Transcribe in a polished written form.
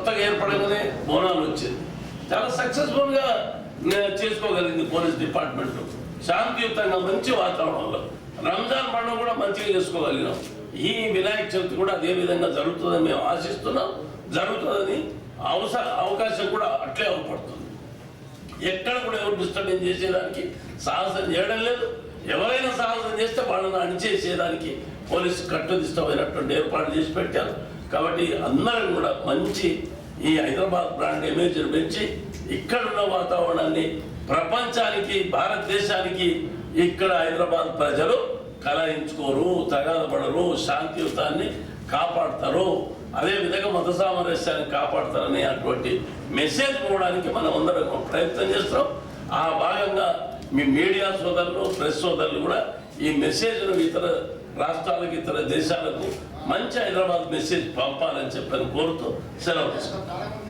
కొత్తగా ఏర్పడగానే బోనాలు వచ్చింది, చాలా సక్సెస్ఫుల్గా చేసుకోగలిగింది పోలీస్ డిపార్ట్మెంట్. శాంతియుతంగా మంచి వాతావరణంలో రంజాన్ పండుగ కూడా మంచిగా చేసుకోగలిగినాం. ఈ వినాయక చవితి కూడా అదే విధంగా జరుగుతుందని మేము ఆశిస్తున్నాం. జరుగుతుందని అవకాశం కూడా అట్లే అవపడుతుంది. ఎక్కడ కూడా ఎవరు డిస్టర్బెన్స్ చేసేదానికి సాహసం చేయడం లేదు. ఎవరైనా సాహసం చేస్తే వాళ్ళని అణిచేసేదానికి పోలీసు కట్టుదిష్టమైనటువంటి ఏర్పాటు చేసి పెట్టారు. కాబట్టి అందరం కూడా మంచి ఈ హైదరాబాద్ బ్రాండ్ ఇమేజ్ని పెంచి ఇక్కడున్న వాతావరణాన్ని ప్రపంచానికి, భారతదేశానికి ఇక్కడ హైదరాబాద్ ప్రజలు కలహించుకోరు, తగాదపడరు, శాంతియుతాన్ని కాపాడతారు, అదేవిధంగా మత సామరస్యాన్ని కాపాడతారనే అటువంటి మెసేజ్ పోవడానికి మనం అందరం ప్రయత్నం చేస్తాం. ఆ భాగంగా మీ మీడియా సోదరులు, ప్రెస్ సోదరులు కూడా ఈ మెసేజ్ను ఇతర రాష్ట్రాలకు, ఇతర దేశాలకు మంచి హైదరాబాద్ మెసేజ్ పంపాలని చెప్పని కోరుతూ సెలవు తీసుకుంటాం.